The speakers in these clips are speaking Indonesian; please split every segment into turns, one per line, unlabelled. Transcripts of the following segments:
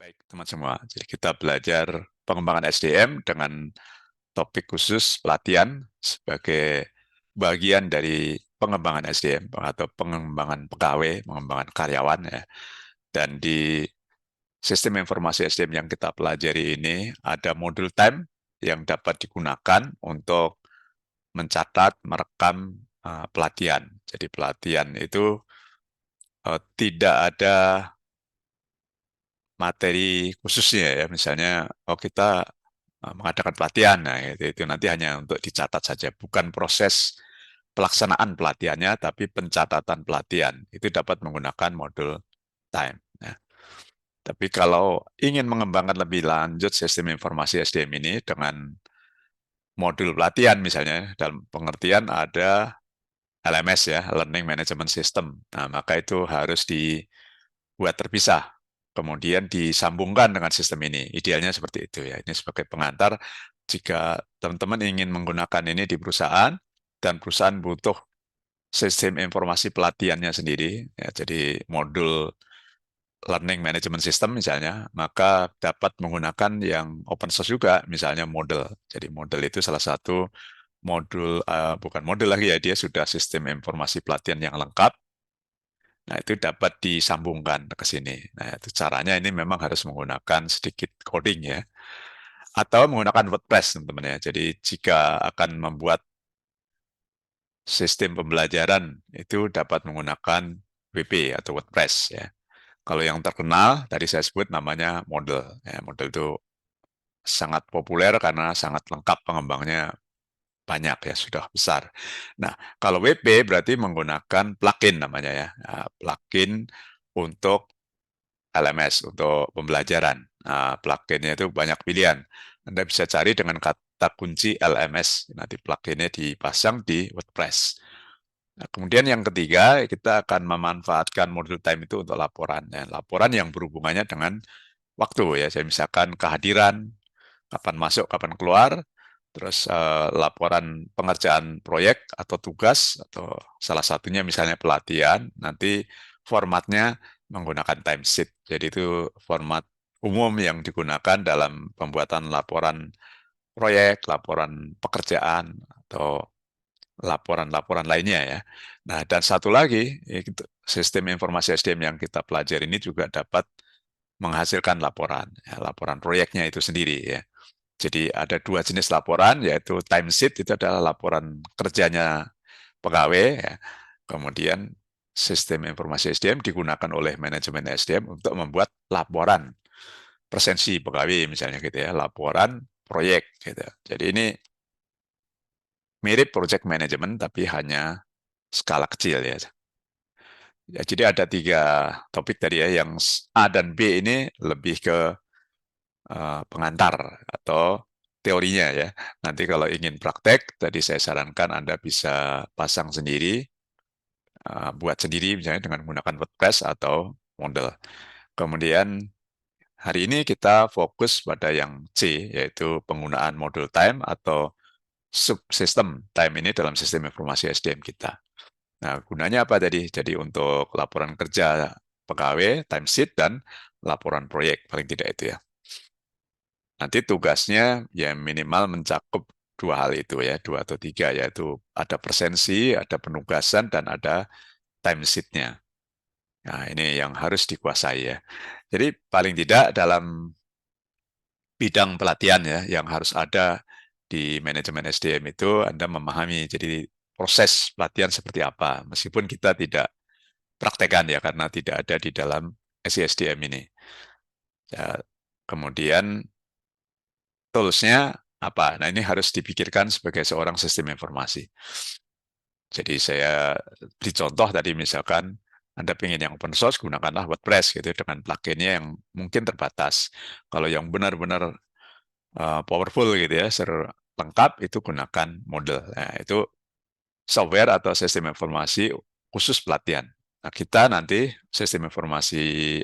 Baik, teman semua. Jadi kita belajar pengembangan SDM dengan topik khusus pelatihan sebagai bagian dari pengembangan SDM atau pengembangan pegawai, pengembangan karyawan ya. Dan di sistem informasi SDM yang kita pelajari ini ada modul time yang dapat digunakan untuk mencatat, merekam pelatihan. Jadi pelatihan itu tidak ada materi khususnya ya, misalnya kita mengadakan pelatihan, nah itu nanti hanya untuk dicatat saja, bukan proses pelaksanaan pelatihannya, tapi pencatatan pelatihan itu dapat menggunakan modul time. Nah, tapi kalau ingin mengembangkan lebih lanjut sistem informasi SDM ini dengan modul pelatihan misalnya, dalam pengertian ada LMS ya, Learning Management System. Nah, maka itu harus dibuat terpisah. Kemudian disambungkan dengan sistem ini. Idealnya seperti itu ya. Ini sebagai pengantar jika teman-teman ingin menggunakan ini di perusahaan dan perusahaan butuh sistem informasi pelatihannya sendiri, ya, jadi modul Learning Management System misalnya, maka dapat menggunakan yang open source juga, misalnya Moodle. Jadi Moodle itu salah satu modul, bukan modul lagi ya, dia sudah sistem informasi pelatihan yang lengkap. Nah, itu dapat disambungkan ke sini. Nah, itu caranya ini memang harus menggunakan sedikit coding ya. Atau menggunakan WordPress, teman-teman ya. Jadi, jika akan membuat sistem pembelajaran, itu dapat menggunakan WP atau WordPress ya. Kalau yang terkenal, tadi saya sebut namanya Moodle. Ya, Moodle itu sangat populer karena sangat lengkap pengembangnya banyak ya, sudah besar. Nah, kalau WP berarti menggunakan plugin namanya ya. Nah, plugin untuk LMS, untuk pembelajaran. Nah, pluginnya itu banyak pilihan. Anda bisa cari dengan kata kunci LMS. Nanti pluginnya dipasang di WordPress. Nah, kemudian yang ketiga, kita akan memanfaatkan modul time itu untuk laporan. Ya, laporan yang berhubungannya dengan waktu ya. Saya misalkan kehadiran, kapan masuk, kapan keluar, terus laporan pengerjaan proyek atau tugas, atau salah satunya misalnya pelatihan, nanti formatnya menggunakan timesheet. Jadi itu format umum yang digunakan dalam pembuatan laporan proyek, laporan pekerjaan, atau laporan-laporan lainnya ya. Nah, dan satu lagi, sistem informasi SDM yang kita pelajari ini juga dapat menghasilkan laporan, ya, laporan proyeknya itu sendiri ya. Jadi ada dua jenis laporan, yaitu timesheet itu adalah laporan kerjanya pegawai, ya. Kemudian sistem informasi SDM digunakan oleh manajemen SDM untuk membuat laporan presensi pegawai misalnya gitu ya, laporan proyek gitu. Jadi ini mirip project management tapi hanya skala kecil ya. Ya, jadi ada tiga topik tadi ya, yang A dan B ini lebih ke pengantar atau teorinya ya. Nanti kalau ingin praktek, tadi saya sarankan Anda bisa pasang sendiri, buat sendiri misalnya dengan menggunakan WordPress atau Moodle. Kemudian hari ini kita fokus pada yang C, yaitu penggunaan modul time atau subsistem time ini dalam sistem informasi SDM kita. Nah, gunanya apa tadi? Jadi untuk laporan kerja pegawai, timesheet, dan laporan proyek, paling tidak itu ya. Nanti tugasnya ya minimal mencakup dua hal itu ya, dua atau tiga, yaitu ada presensi, ada penugasan, dan ada timesheet-nya. Nah, ini yang harus dikuasai ya. Jadi paling tidak dalam bidang pelatihan ya, yang harus ada di manajemen SDM itu Anda memahami, jadi proses pelatihan seperti apa, meskipun kita tidak praktekan ya, karena tidak ada di dalam SDM ini. Ya, kemudian tools-nya apa? Nah, ini harus dipikirkan sebagai seorang sistem informasi. Jadi saya beri contoh tadi, misalkan Anda ingin yang open source, gunakanlah WordPress gitu dengan plugin-nya yang mungkin terbatas. Kalau yang benar-benar powerful gitu ya, lengkap, itu gunakan Moodle. Nah, itu software atau sistem informasi khusus pelatihan. Nah, kita nanti sistem informasi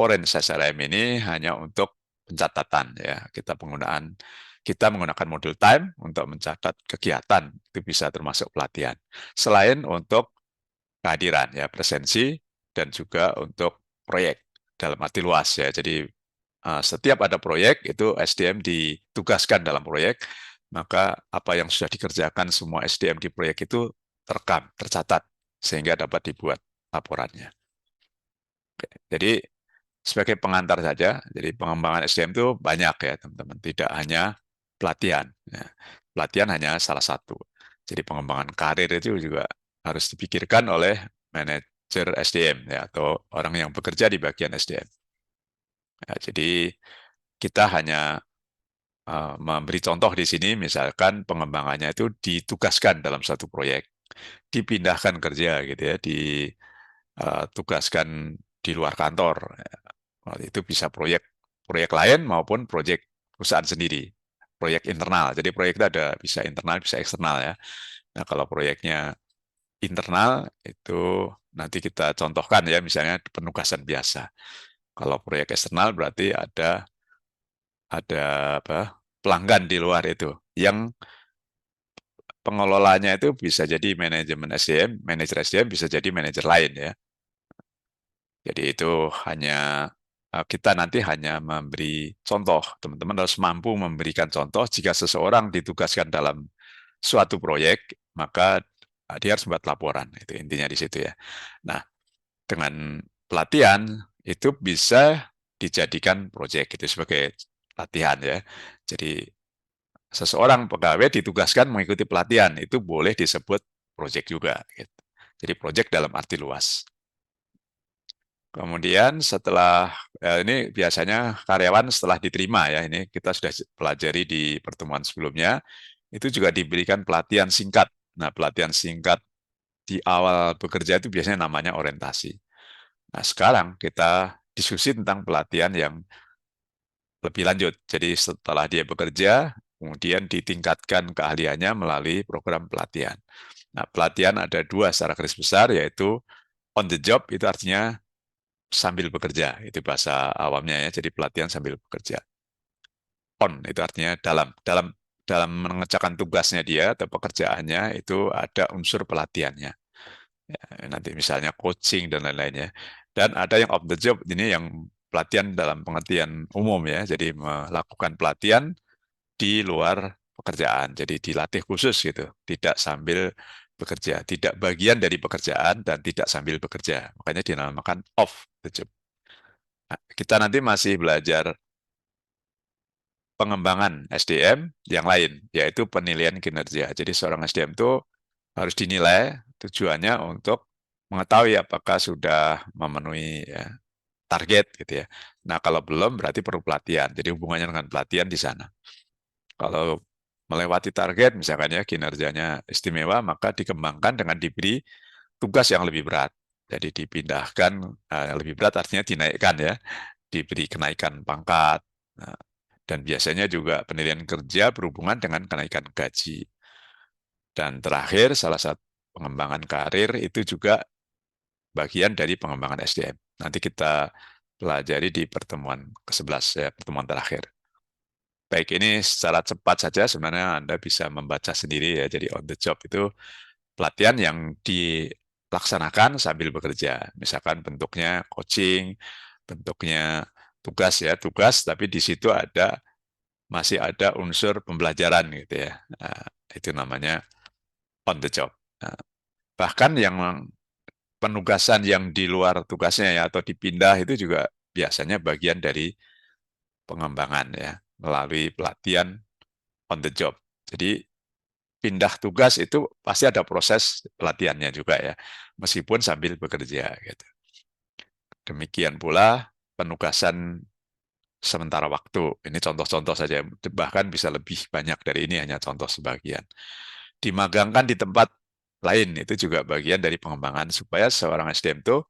Orange SRM ini hanya untuk pencatatan ya. Kita menggunakan modul time untuk mencatat kegiatan, itu bisa termasuk pelatihan. Selain untuk kehadiran ya, presensi, dan juga untuk proyek dalam arti luas ya. Jadi setiap ada proyek itu SDM ditugaskan dalam proyek, maka apa yang sudah dikerjakan semua SDM di proyek itu terekam, tercatat, sehingga dapat dibuat laporannya. Jadi sebagai pengantar saja, jadi pengembangan SDM itu banyak ya teman-teman, tidak hanya pelatihan. Ya. Pelatihan hanya salah satu. Jadi pengembangan karir itu juga harus dipikirkan oleh manajer SDM ya, atau orang yang bekerja di bagian SDM. Ya, jadi kita hanya memberi contoh di sini, misalkan pengembangannya itu ditugaskan dalam satu proyek, dipindahkan kerja gitu ya, ditugaskan di luar kantor. Itu bisa proyek proyek lain maupun proyek perusahaan sendiri, proyek internal. Jadi proyek itu ada bisa internal, bisa eksternal ya. Nah, kalau proyeknya internal itu nanti kita contohkan ya, misalnya penugasan biasa. Kalau proyek eksternal berarti ada apa? Pelanggan di luar itu yang pengelolanya itu bisa jadi manajemen SDM, manajer SDM bisa jadi manajer lain ya. Jadi itu hanya kita nanti hanya memberi contoh. Teman-teman harus mampu memberikan contoh jika seseorang ditugaskan dalam suatu proyek, maka dia harus membuat laporan. Itu intinya di situ ya. Nah, dengan pelatihan itu bisa dijadikan proyek itu sebagai latihan ya. Jadi seseorang pegawai ditugaskan mengikuti pelatihan itu boleh disebut proyek juga. Gitu. Jadi proyek dalam arti luas. Kemudian setelah ini biasanya karyawan setelah diterima ya, ini kita sudah pelajari di pertemuan sebelumnya, itu juga diberikan pelatihan singkat. Nah, pelatihan singkat di awal bekerja itu biasanya namanya orientasi. Nah, sekarang kita diskusi tentang pelatihan yang lebih lanjut. Jadi setelah dia bekerja, kemudian ditingkatkan keahliannya melalui program pelatihan. Nah, pelatihan ada dua secara garis besar, yaitu on the job, itu artinya sambil bekerja. Itu bahasa awamnya ya, jadi pelatihan sambil bekerja. On, itu artinya dalam mengerjakan tugasnya dia atau pekerjaannya itu ada unsur pelatihannya. Ya, nanti misalnya coaching dan lain-lainnya. Dan ada yang off the job, ini yang pelatihan dalam pengertian umum ya, jadi melakukan pelatihan di luar pekerjaan, jadi dilatih khusus gitu, tidak sambil bekerja, tidak bagian dari pekerjaan dan tidak sambil bekerja, makanya dinamakan off the job. Nah, kita nanti masih belajar pengembangan SDM yang lain, yaitu penilaian kinerja. Jadi seorang SDM itu harus dinilai tujuannya untuk mengetahui apakah sudah memenuhi ya, target gitu ya. Nah, kalau belum berarti perlu pelatihan. Jadi hubungannya dengan pelatihan di sana. Kalau melewati target misalkan ya kinerjanya istimewa, maka dikembangkan dengan diberi tugas yang lebih berat. Jadi dipindahkan yang lebih berat artinya dinaikkan ya, diberi kenaikan pangkat. Nah, dan biasanya juga penilaian kerja berhubungan dengan kenaikan gaji. Dan terakhir, salah satu pengembangan karir itu juga bagian dari pengembangan SDM. Nanti kita pelajari di pertemuan ke-11, ya, pertemuan terakhir. Baik, ini secara cepat saja sebenarnya Anda bisa membaca sendiri ya. Jadi on the job itu pelatihan yang dilaksanakan sambil bekerja. Misalkan bentuknya coaching, bentuknya tugas ya, tugas, tapi di situ masih ada unsur pembelajaran gitu ya. Nah, itu namanya on the job. Nah, bahkan yang penugasan yang di luar tugasnya ya atau dipindah itu juga biasanya bagian dari pengembangan ya melalui pelatihan on the job. Jadi pindah tugas itu pasti ada proses pelatihannya juga ya, meskipun sambil bekerja gitu. Demikian pula penugasan sementara waktu. Ini contoh-contoh saja, bahkan bisa lebih banyak dari ini hanya contoh sebagian. Dimagangkan di tempat lain itu juga bagian dari pengembangan supaya seorang SDM itu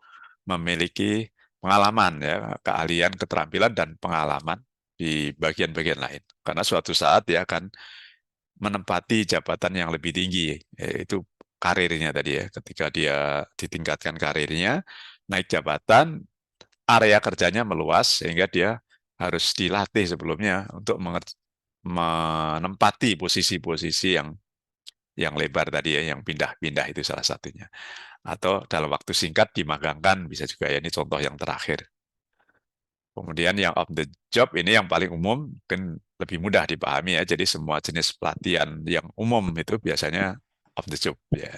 memiliki pengalaman ya, keahlian, keterampilan dan pengalaman di bagian-bagian lain. Karena suatu saat dia akan menempati jabatan yang lebih tinggi, yaitu karirnya tadi ya. Ketika dia ditingkatkan karirnya, naik jabatan, area kerjanya meluas sehingga dia harus dilatih sebelumnya untuk menempati posisi-posisi yang lebar tadi ya, yang pindah-pindah itu salah satunya. Atau dalam waktu singkat dimagangkan bisa juga ya, ini contoh yang terakhir. Kemudian yang on the job ini yang paling umum, mungkin lebih mudah dipahami ya. Jadi semua jenis pelatihan yang umum itu biasanya on the job ya.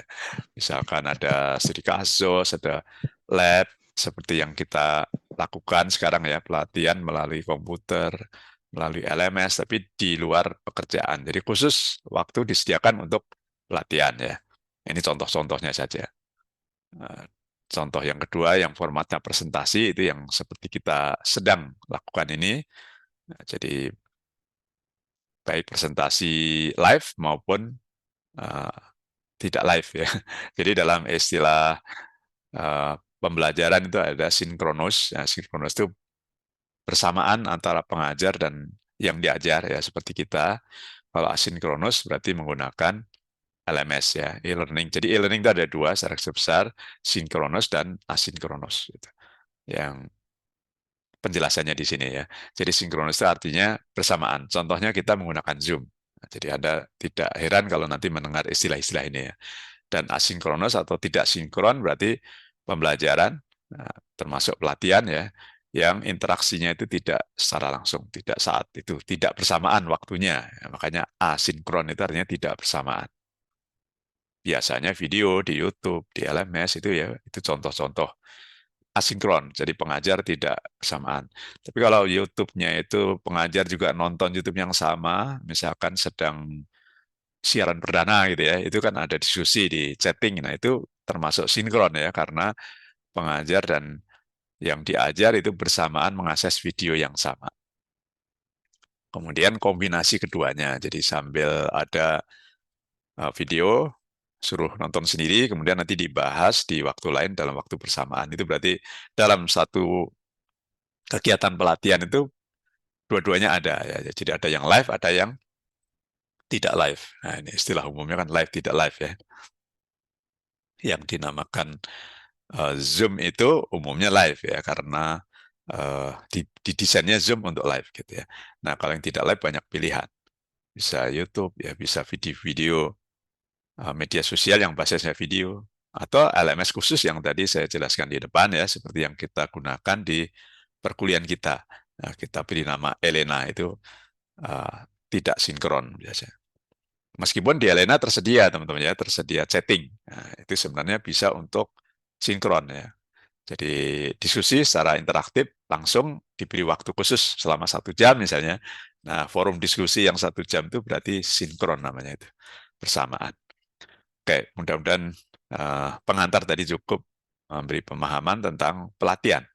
Misalkan ada studi kasus, ada lab seperti yang kita lakukan sekarang ya, pelatihan melalui komputer, melalui LMS, tapi di luar pekerjaan. Jadi khusus waktu disediakan untuk pelatihan ya. Ini contoh-contohnya saja. Eh, Contoh yang kedua, yang formatnya presentasi, itu yang seperti kita sedang lakukan ini. Nah, jadi baik presentasi live maupun eh, tidak live ya. Jadi dalam istilah eh, pembelajaran itu ada sinkronus. Nah, sinkronus itu bersamaan antara pengajar dan yang diajar ya seperti kita. Kalau asinkronus berarti menggunakan LMS ya, e-learning. Jadi e-learning itu ada dua secara besar, sinkronus dan asinkronus. Gitu. Yang penjelasannya di sini ya. Jadi sinkronus itu artinya bersamaan. Contohnya kita menggunakan Zoom. Nah, jadi Anda tidak heran kalau nanti mendengar istilah-istilah ini ya. Dan asinkronus atau tidak sinkron berarti pembelajaran, nah, termasuk pelatihan ya, yang interaksinya itu tidak secara langsung, tidak saat itu, tidak bersamaan waktunya. Ya, makanya asinkron itu artinya tidak bersamaan. Biasanya video di YouTube, di LMS itu ya, itu contoh-contoh asinkron, jadi pengajar tidak bersamaan. Tapi kalau YouTube-nya itu pengajar juga nonton YouTube yang sama, misalkan sedang siaran perdana gitu ya, itu kan ada diskusi di chatting, nah itu termasuk sinkron ya, karena pengajar dan yang diajar itu bersamaan mengakses video yang sama. Kemudian kombinasi keduanya, jadi sambil ada video, suruh nonton sendiri, kemudian nanti dibahas di waktu lain dalam waktu bersamaan. Itu berarti dalam satu kegiatan pelatihan itu dua-duanya ada ya. Jadi ada yang live, ada yang tidak live. Nah, ini istilah umumnya kan live tidak live ya. Yang dinamakan Zoom itu umumnya live ya karena didesainnya Zoom untuk live gitu ya. Nah, kalau yang tidak live banyak pilihan. Bisa YouTube ya, bisa video-video media sosial yang basisnya video atau LMS khusus yang tadi saya jelaskan di depan ya, seperti yang kita gunakan di perkuliahan kita. Nah, kita beri nama Elena itu uh, tidak sinkron biasanya. Meskipun di Elena tersedia teman-teman ya, tersedia chatting. Nah, itu sebenarnya bisa untuk sinkron ya. Jadi diskusi secara interaktif langsung diberi waktu khusus selama 1 jam misalnya. Nah, forum diskusi yang 1 jam itu berarti sinkron namanya itu, bersamaan. Oke, mudah-mudahan pengantar tadi cukup memberi pemahaman tentang pelatihan.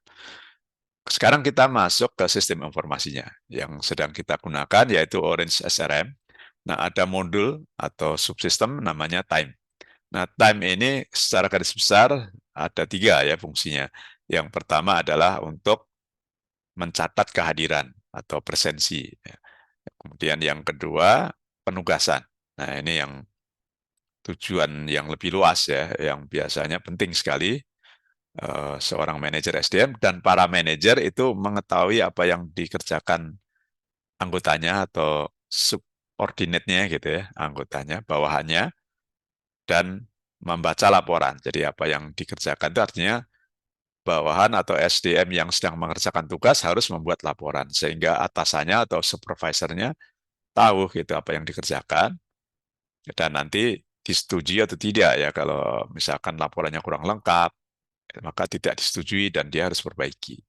Sekarang kita masuk ke sistem informasinya yang sedang kita gunakan yaitu Orange SRM. Nah, ada modul atau subsistem namanya time. Nah, time ini secara garis besar ada 3 ya fungsinya. Yang pertama adalah untuk mencatat kehadiran atau presensi. Kemudian yang kedua, penugasan. Nah, ini yang tujuan yang lebih luas ya, yang biasanya penting sekali seorang manajer SDM dan para manajer itu mengetahui apa yang dikerjakan anggotanya atau subordinate-nya gitu ya, anggotanya, bawahannya, dan membaca laporan. Jadi apa yang dikerjakan itu artinya bawahan atau SDM yang sedang mengerjakan tugas harus membuat laporan sehingga atasannya atau supervisornya tahu gitu apa yang dikerjakan dan nanti disetujui atau tidak ya kalau misalkan laporannya kurang lengkap maka tidak disetujui dan dia harus perbaiki.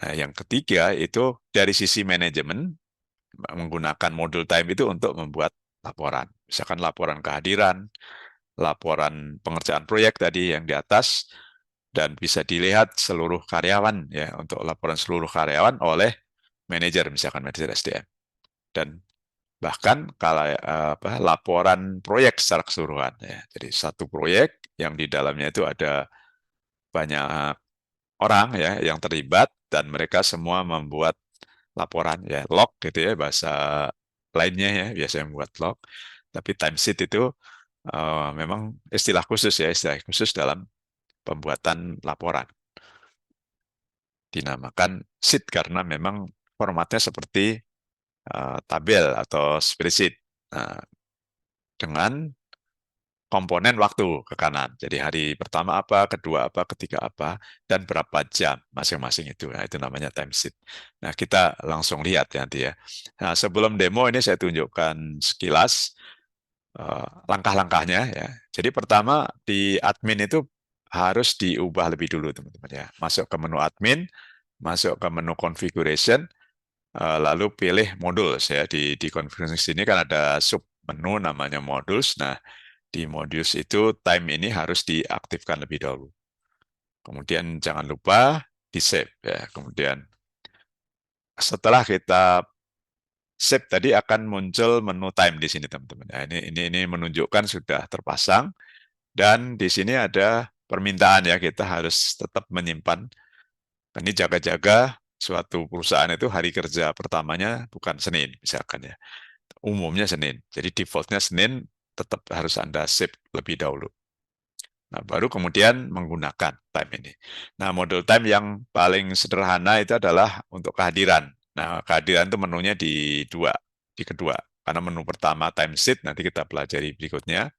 Nah, yang ketiga itu dari sisi manajemen menggunakan modul time itu untuk membuat laporan. Misalkan laporan kehadiran, laporan pengerjaan proyek tadi yang di atas, dan bisa dilihat seluruh karyawan ya untuk laporan seluruh karyawan oleh manajer misalkan manajer SDM. Dan bahkan kalau laporan proyek secara keseluruhan ya. Jadi satu proyek yang di dalamnya itu ada banyak orang ya yang terlibat dan mereka semua membuat laporan ya log gitu ya bahasa lainnya ya biasanya membuat log tapi timesheet itu memang istilah khusus ya istilah khusus dalam pembuatan laporan dinamakan sheet karena memang formatnya seperti tabel atau spreadsheet. Nah, dengan komponen waktu ke kanan. Jadi hari pertama apa, kedua apa, ketiga apa, dan berapa jam masing-masing itu. Nah, itu namanya timesheet. Nah, kita langsung lihat ya nanti ya. Nah, sebelum demo ini saya tunjukkan sekilas langkah-langkahnya ya. Jadi pertama di admin itu harus diubah lebih dulu teman-teman ya. Masuk ke menu admin, masuk ke menu configuration, lalu pilih modules ya. Di configuration sini kan ada sub menu namanya modules. Nah, di modules itu time ini harus diaktifkan lebih dahulu. Kemudian jangan lupa di save ya. Kemudian setelah kita save tadi akan muncul menu time di sini teman-teman. Nah, ini menunjukkan sudah terpasang dan di sini ada permintaan ya kita harus tetap menyimpan. Ini jaga-jaga suatu perusahaan itu hari kerja pertamanya bukan Senin misalkan ya. Umumnya Senin. Jadi defaultnya Senin tetap harus Anda save lebih dahulu. Nah, baru kemudian menggunakan time ini. Nah, modul time yang paling sederhana itu adalah untuk kehadiran. Nah, kehadiran itu menunya di kedua. Karena menu pertama time sheet nanti kita pelajari berikutnya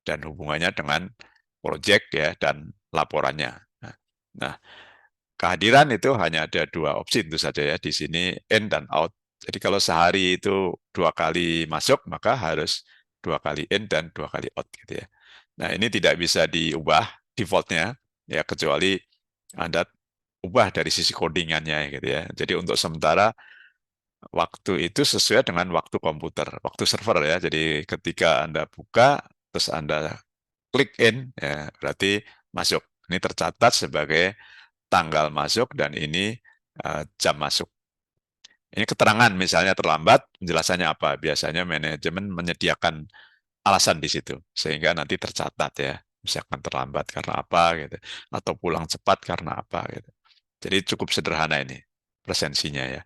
dan hubungannya dengan project ya dan laporannya. Nah, kehadiran itu hanya ada dua opsi tentu saja ya di sini in dan out. Jadi kalau sehari itu 2 kali masuk maka harus 2 kali in dan 2 kali out gitu ya. Nah ini tidak bisa diubah defaultnya ya kecuali Anda ubah dari sisi codingannya gitu ya. Jadi untuk sementara waktu itu sesuai dengan waktu komputer, waktu server ya. Jadi ketika Anda buka terus Anda klik in ya berarti masuk. Ini tercatat sebagai tanggal masuk dan ini jam masuk. Ini keterangan misalnya terlambat, penjelasannya apa? Biasanya manajemen menyediakan alasan di situ sehingga nanti tercatat ya. Misalkan terlambat karena apa gitu atau pulang cepat karena apa gitu. Jadi cukup sederhana ini presensinya ya.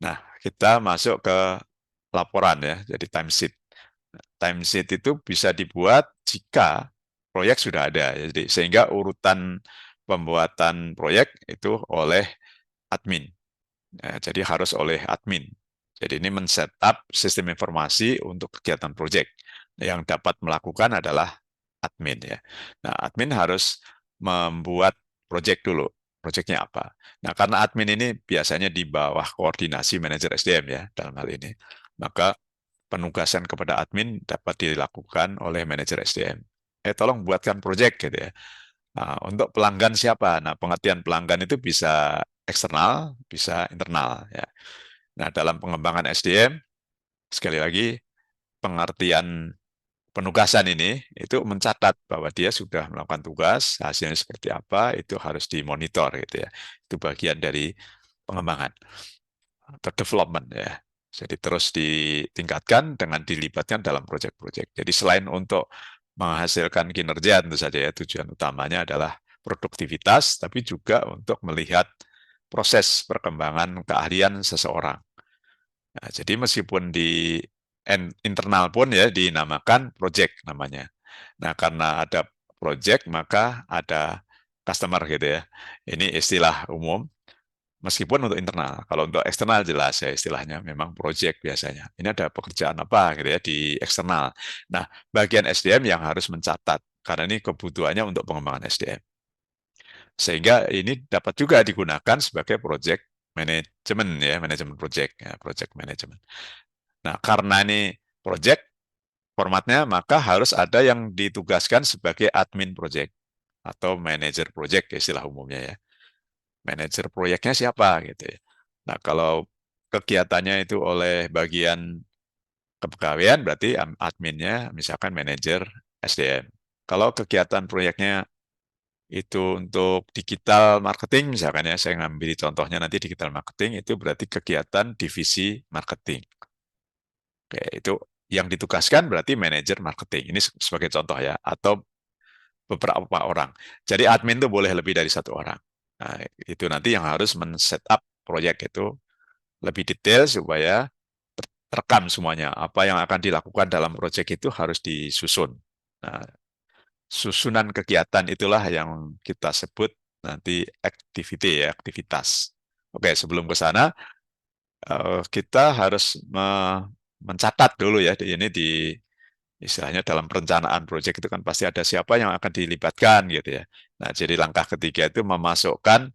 Nah, kita masuk ke laporan ya, jadi timesheet. Timesheet itu bisa dibuat jika proyek sudah ada. Jadi sehingga urutan pembuatan proyek itu oleh admin. Jadi harus oleh admin. Jadi ini men-setup sistem informasi untuk kegiatan proyek. Yang dapat melakukan adalah admin ya. Nah, admin harus membuat proyek dulu. Proyeknya apa? Nah, karena admin ini biasanya di bawah koordinasi manajer SDM ya dalam hal ini. Maka penugasan kepada admin dapat dilakukan oleh manajer SDM. Tolong buatkan proyek gitu ya. Nah, untuk pelanggan siapa? Nah, pengertian pelanggan itu bisa eksternal, bisa internal ya. Nah, dalam pengembangan SDM, sekali lagi pengertian penugasan ini itu mencatat bahwa dia sudah melakukan tugas, hasilnya seperti apa, itu harus dimonitor gitu ya. Itu bagian dari pengembangan atau development ya. Jadi terus ditingkatkan dengan dilibatkan dalam proyek-proyek. Jadi selain untuk menghasilkan kinerja tentu saja ya tujuan utamanya adalah produktivitas, tapi juga untuk melihat proses perkembangan keahlian seseorang. Nah, jadi meskipun di internal pun ya dinamakan project namanya. Nah, karena ada project maka ada customer gitu ya. Ini istilah umum. Meskipun untuk internal, kalau untuk eksternal jelas ya istilahnya memang project biasanya. Ini ada pekerjaan apa gitu ya di eksternal. Nah, bagian SDM yang harus mencatat karena ini kebutuhannya untuk pengembangan SDM. Sehingga ini dapat juga digunakan sebagai project manajemen ya, manajemen project ya, project management. Nah, karena ini project formatnya, maka harus ada yang ditugaskan sebagai admin project atau manager project istilah umumnya ya. Manajer proyeknya siapa gitu ya. Nah, kalau kegiatannya itu oleh bagian kepegawaian berarti adminnya misalkan manajer SDM. Kalau kegiatan proyeknya itu untuk digital marketing misalkan ya, saya ngambil contohnya nanti digital marketing itu berarti kegiatan divisi marketing. Oke, itu yang ditugaskan berarti manajer marketing. Ini sebagai contoh ya, atau beberapa orang. Jadi admin itu boleh lebih dari satu orang. Nah, itu nanti yang harus men-setup proyek itu lebih detail supaya terekam semuanya. Apa yang akan dilakukan dalam proyek itu harus disusun. Nah, susunan kegiatan itulah yang kita sebut nanti activity ya, aktivitas. Oke, sebelum ke sana kita harus mencatat dulu ya ini di Istilahnya dalam perencanaan proyek itu kan pasti ada siapa yang akan dilibatkan gitu ya. Nah, jadi langkah ketiga itu memasukkan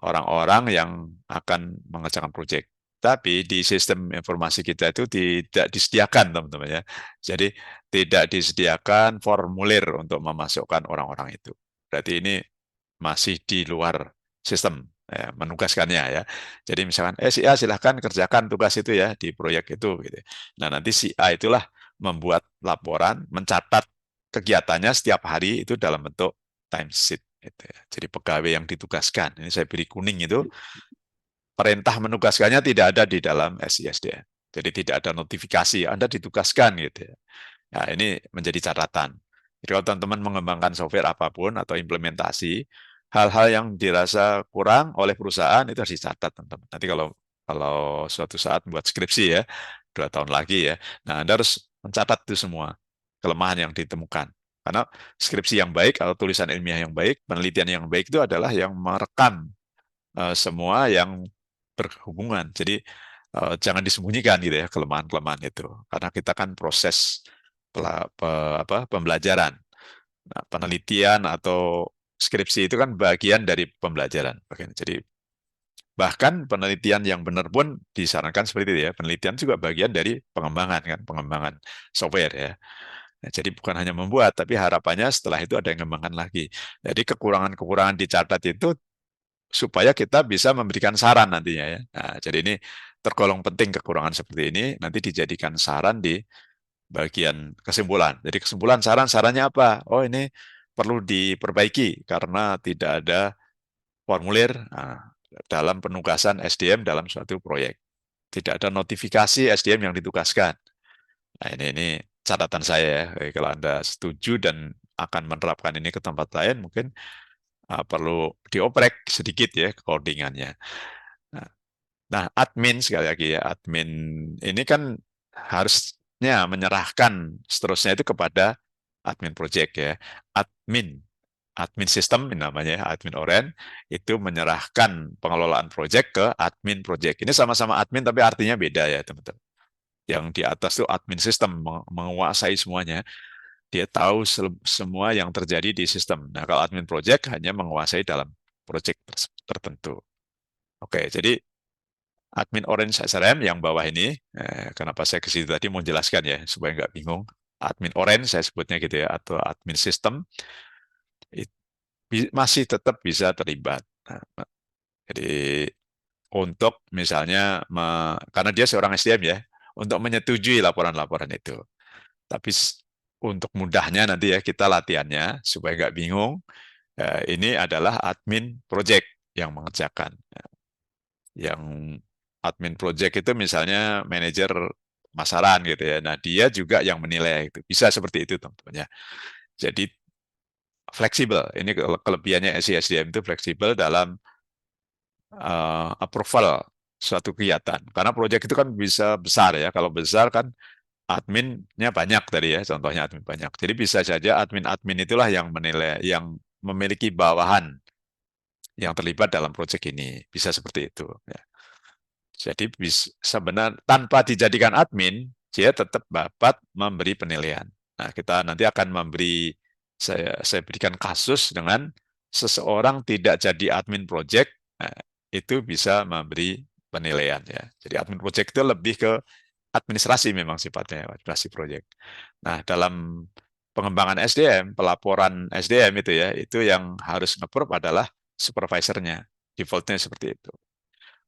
orang-orang yang akan mengerjakan proyek. Tapi di sistem informasi kita itu tidak disediakan, teman-teman ya. Jadi tidak disediakan formulir untuk memasukkan orang-orang itu. Berarti ini masih di luar sistem ya, menugaskannya ya. Jadi misalkan, si A silahkan kerjakan tugas itu ya di proyek itu gitu. Nah nanti si A itulah membuat laporan, mencatat kegiatannya setiap hari itu dalam bentuk timesheet. Gitu ya. Jadi pegawai yang ditugaskan, ini saya beri kuning itu, perintah menugaskannya tidak ada di dalam SISDN. Jadi tidak ada notifikasi Anda ditugaskan gitu ya. Nah, ini menjadi catatan. Jadi kalau teman-teman mengembangkan software apapun atau implementasi, hal-hal yang dirasa kurang oleh perusahaan itu harus dicatat, teman-teman. Nanti kalau kalau suatu saat buat skripsi ya, 2 tahun lagi ya, nah Anda harus mencatat itu semua kelemahan yang ditemukan. Karena skripsi yang baik atau tulisan ilmiah yang baik, penelitian yang baik itu adalah yang merekam semua yang berhubungan. Jadi jangan disembunyikan gitu ya kelemahan-kelemahan itu. Karena kita kan proses pembelajaran. Nah, penelitian atau skripsi itu kan bagian dari pembelajaran. Jadi bahkan penelitian yang benar pun disarankan seperti itu ya. Penelitian juga bagian dari pengembangan kan, pengembangan software ya. Nah, jadi bukan hanya membuat, tapi harapannya setelah itu ada yang mengembangkan lagi. Jadi kekurangan-kekurangan dicatat itu supaya kita bisa memberikan saran nantinya ya. Nah, jadi ini tergolong penting kekurangan seperti ini nanti dijadikan saran di bagian kesimpulan. Jadi kesimpulan sarannya apa? Oh ini perlu diperbaiki karena tidak ada formulir dalam penugasan SDM dalam suatu proyek. Tidak ada notifikasi SDM yang ditugaskan. Nah ini catatan saya ya. Kalau Anda setuju dan akan menerapkan ini ke tempat lain, mungkin perlu dioprek sedikit ya codingannya. Nah, nah, admin sekali lagi ya, admin ini kan harusnya menyerahkan seterusnya itu kepada admin project ya. Admin, admin sistem namanya ya, admin oren itu menyerahkan pengelolaan project ke admin project. Ini sama-sama admin tapi artinya beda ya teman-teman. Yang di atas itu admin sistem menguasai semuanya. Dia tahu semua yang terjadi di sistem. Nah, kalau admin project hanya menguasai dalam project tertentu. Oke, jadi admin Orange SRM yang bawah ini, kenapa saya ke situ tadi mau jelaskan ya, supaya nggak bingung. Admin Orange saya sebutnya gitu ya, atau admin sistem, masih tetap bisa terlibat. Nah, jadi untuk misalnya, karena dia seorang SDM ya, untuk menyetujui laporan-laporan itu. Tapi untuk mudahnya nanti ya kita latihannya, supaya nggak bingung, ini adalah admin project yang mengerjakan. Yang admin project itu misalnya manajer pemasaran gitu ya. Nah, dia juga yang menilai itu. Bisa seperti itu, teman-teman ya. Jadi fleksibel. Ini kelebihannya SISDM itu fleksibel dalam approval suatu kegiatan. Karena proyek itu kan bisa besar ya. Kalau besar kan adminnya banyak tadi ya, contohnya admin banyak. Jadi bisa saja admin-admin itulah yang menilai, yang memiliki bawahan yang terlibat dalam proyek ini. Bisa seperti itu. Ya. Jadi sebenarnya tanpa dijadikan admin, dia tetap dapat memberi penilaian. Nah, kita nanti akan saya berikan kasus dengan seseorang tidak jadi admin project, nah, itu bisa memberi penilaian ya. Jadi admin project itu lebih ke administrasi memang sifatnya, administrasi project. Nah, dalam pengembangan SDM, pelaporan SDM itu ya, itu yang harus nge-approve adalah supervisornya. Defaultnya seperti itu.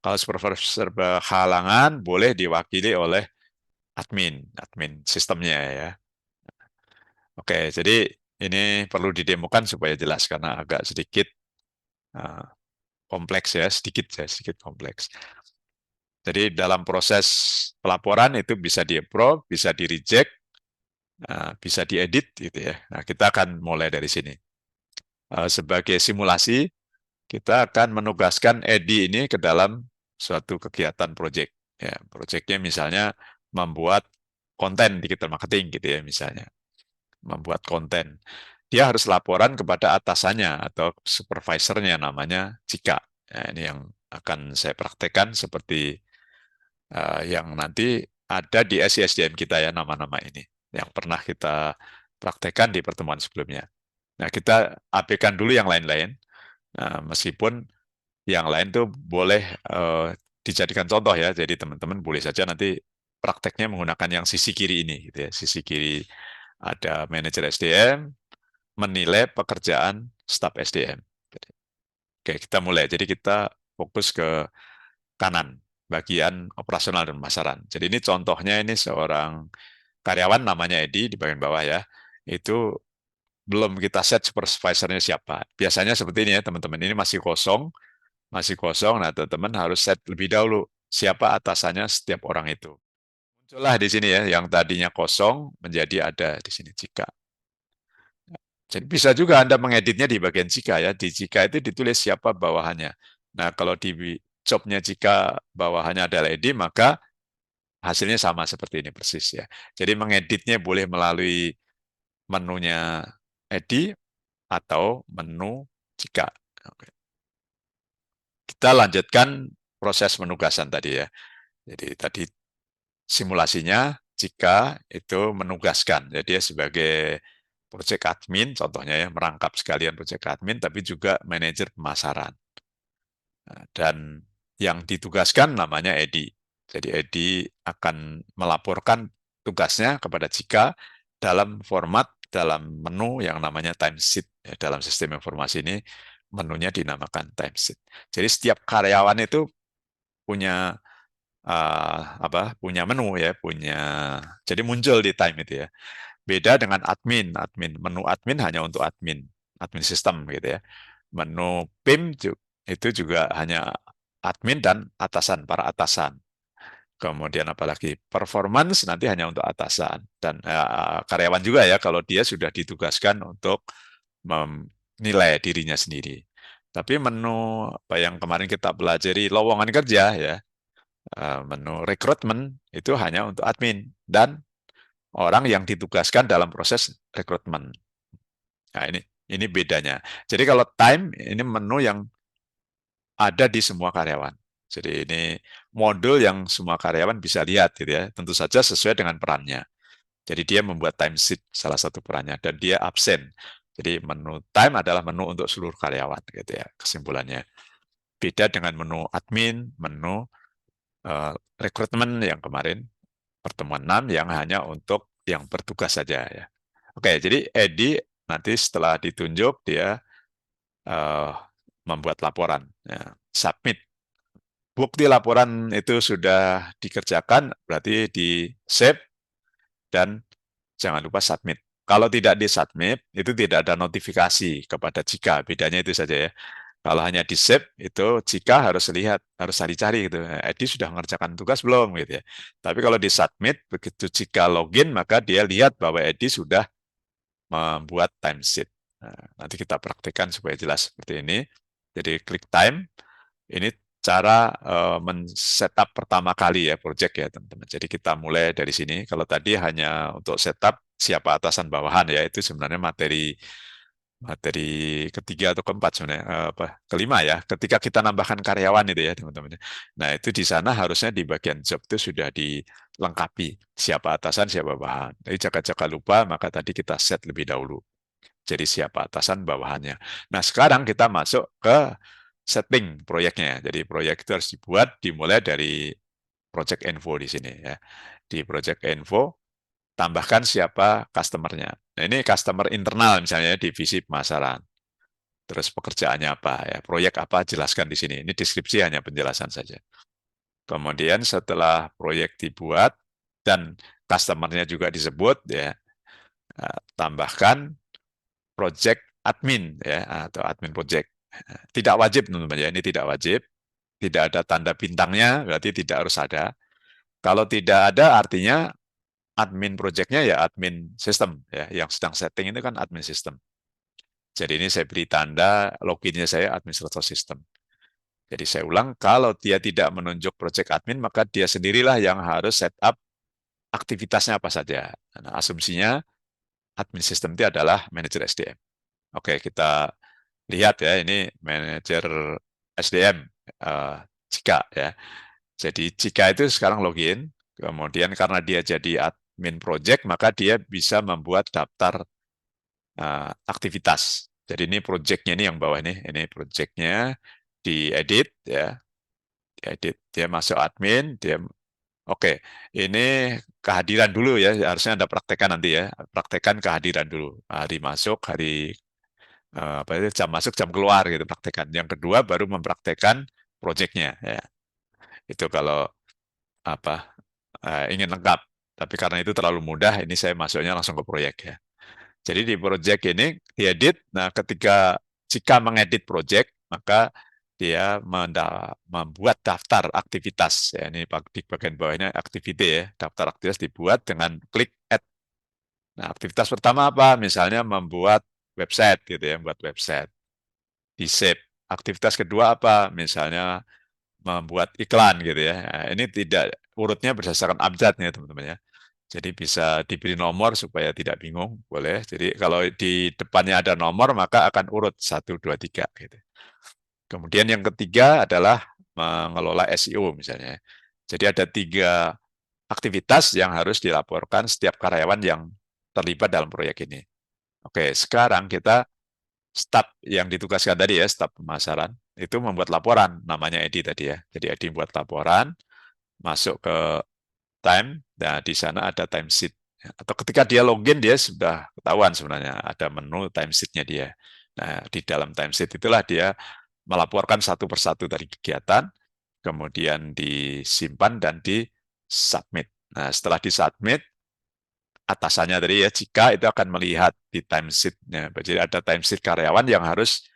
Kalau supervisor berhalangan, boleh diwakili oleh admin sistemnya ya. Oke, jadi ini perlu didemokan supaya jelas karena agak sedikit uh, kompleks sedikit kompleks. Jadi dalam proses pelaporan itu bisa di-approve, bisa di-reject, bisa diedit gitu ya. Nah, kita akan mulai dari sini. Sebagai simulasi, kita akan menugaskan Edi ini ke dalam suatu kegiatan proyek. Ya, proyeknya misalnya membuat konten digital marketing gitu ya misalnya. Membuat konten. Dia harus laporan kepada atasannya atau supervisornya namanya Cika. Ya, ini yang akan saya praktekkan seperti yang nanti ada di SISDM kita ya nama-nama ini. yang pernah kita praktekkan di pertemuan sebelumnya. Nah, kita abaikan dulu yang lain-lain. Nah, meskipun yang lain tuh boleh dijadikan contoh ya. Jadi teman-teman boleh saja nanti prakteknya menggunakan yang sisi kiri ini, gitu ya. Sisi kiri ada manajer SDM menilai pekerjaan staf SDM. Oke, kita mulai. Jadi kita fokus ke kanan, bagian operasional dan pemasaran. Jadi ini contohnya ini seorang karyawan namanya Edi di bagian bawah ya. Itu belum kita set supervisornya siapa. Biasanya seperti ini ya teman-teman. Ini masih kosong, masih kosong. Nah teman-teman harus set lebih dahulu siapa atasannya setiap orang itu. Muncullah di sini ya, yang tadinya kosong menjadi ada di sini jika. Jadi bisa juga Anda mengeditnya di bagian jika ya. Di jika itu ditulis siapa bawahannya. Nah kalau di jobnya jika bawahannya adalah Edi, maka hasilnya sama seperti ini persis ya. Jadi mengeditnya boleh melalui menunya Edi atau menu jika. Oke. Kita lanjutkan proses penugasan tadi ya. Jadi tadi simulasinya jika itu menugaskan. Jadi dia sebagai project admin, contohnya ya, merangkap sekalian project admin, tapi juga manajer pemasaran. Nah, dan yang ditugaskan namanya Edi. Jadi Edi akan melaporkan tugasnya kepada Cika dalam format dalam menu yang namanya timesheet. Ya, dalam sistem informasi ini menunya dinamakan timesheet. Jadi setiap karyawan itu punya punya menu ya, punya jadi muncul di time itu ya. Beda dengan admin, menu admin hanya untuk admin sistem gitu ya. Menu PIM itu juga hanya admin dan atasan, para atasan. Kemudian apalagi performance nanti hanya untuk atasan dan karyawan juga ya kalau dia sudah ditugaskan untuk menilai dirinya sendiri. Tapi menu apa yang kemarin kita pelajari lowongan kerja ya, menu rekrutmen itu hanya untuk admin dan orang yang ditugaskan dalam proses rekrutmen. Nah, ini bedanya. Jadi kalau time ini menu yang ada di semua karyawan. Jadi ini modul yang semua karyawan bisa lihat gitu ya. Tentu saja sesuai dengan perannya. Jadi dia membuat timesheet salah satu perannya dan dia absen. Jadi menu time adalah menu untuk seluruh karyawan gitu ya kesimpulannya. Beda dengan menu admin, menu rekrutmen yang kemarin pertemuan 6 yang hanya untuk yang bertugas saja ya. Oke, jadi Edi nanti setelah ditunjuk dia uh, membuat laporan, ya, submit. Bukti laporan itu sudah dikerjakan, berarti di save dan jangan lupa submit. Kalau tidak di-submit, itu tidak ada notifikasi kepada Jika. Bedanya itu saja ya. Kalau hanya di save, itu Jika harus lihat, harus cari-cari gitu. Edi sudah mengerjakan tugas belum gitu ya. Tapi kalau di-submit, begitu Jika login, maka dia lihat bahwa Edi sudah membuat timesheet. Nah, nanti kita praktekkan supaya jelas seperti ini. Jadi klik time, ini cara men-setup pertama kali ya project ya teman-teman. Jadi kita mulai dari sini. Kalau tadi hanya untuk setup siapa atasan bawahan ya itu sebenarnya materi materi ketiga atau keempat sebenarnya kelima ya. Ketika kita nambahkan karyawan itu ya teman-teman. Nah itu di sana harusnya di bagian job itu sudah dilengkapi siapa atasan siapa bawahan. Jadi jaga-jaga lupa maka tadi kita set lebih dahulu. Jadi siapa atasan bawahannya. Nah sekarang kita masuk ke setting proyeknya. Jadi proyek itu harus dibuat dimulai dari project info di sini ya. Di project info tambahkan siapa customernya. Nah, ini customer internal misalnya divisi pemasaran. Terus pekerjaannya apa ya, proyek apa jelaskan di sini. Ini deskripsi hanya penjelasan saja. Kemudian setelah proyek dibuat dan customernya juga disebut ya, tambahkan project admin ya atau admin project. Tidak wajib teman-teman ya, ini tidak wajib. Tidak ada tanda bintangnya berarti tidak harus ada. Kalau tidak ada artinya admin projectnya ya admin sistem ya yang sedang setting itu kan admin sistem. Jadi ini saya beri tanda loginnya saya administrator sistem. Jadi saya ulang, kalau dia tidak menunjuk project admin, maka dia sendirilah yang harus setup aktivitasnya apa saja. Nah, asumsinya admin sistem itu adalah manajer SDM. Oke, kita lihat ya, ini manajer SDM Cika ya. Jadi Cika itu sekarang login, kemudian karena dia jadi admin project, maka dia bisa membuat daftar aktivitas. Jadi ini projectnya ini yang bawah ini projectnya diedit ya, diedit. Dia masuk admin, dia oke. Ini kehadiran dulu ya, harusnya Anda praktekkan nanti ya, praktekkan kehadiran dulu. Hari masuk, hari apa itu jam masuk, jam keluar gitu praktekkan. Yang kedua baru mempraktekkan projectnya ya. Itu kalau apa ingin lengkap. Tapi karena itu terlalu mudah, ini saya masuknya langsung ke proyek ya. Jadi di project ini diedit. Nah, jika mengedit project, maka dia membuat daftar aktivitas. Ya, ini di bagian bawahnya activity ya. Daftar aktivitas dibuat dengan klik add. Nah, aktivitas pertama apa? Misalnya membuat website gitu ya, membuat website. Di save. Aktivitas kedua apa? Misalnya membuat iklan gitu ya. Nah, ini tidak urutnya berdasarkan abjadnya teman-teman ya. Jadi bisa diberi nomor supaya tidak bingung, boleh. Jadi kalau di depannya ada nomor, maka akan urut 1, 2, 3 gitu. Kemudian yang ketiga adalah mengelola SEO misalnya. Jadi ada 3 aktivitas yang harus dilaporkan setiap karyawan yang terlibat dalam proyek ini. Oke, sekarang kita staf yang ditugaskan tadi ya, staf pemasaran, itu membuat laporan, namanya Edi tadi ya. Jadi Edi buat laporan, masuk ke time, nah di sana ada timesheet. Atau ketika dia login, dia sudah ketahuan sebenarnya ada menu timesheet-nya dia. Nah, di dalam timesheet itulah dia melaporkan satu persatu dari kegiatan, kemudian disimpan dan di-submit. Nah, setelah di-submit, atasannya tadi ya, jika itu akan melihat di timesheet-nya. Jadi ada timesheet karyawan yang harus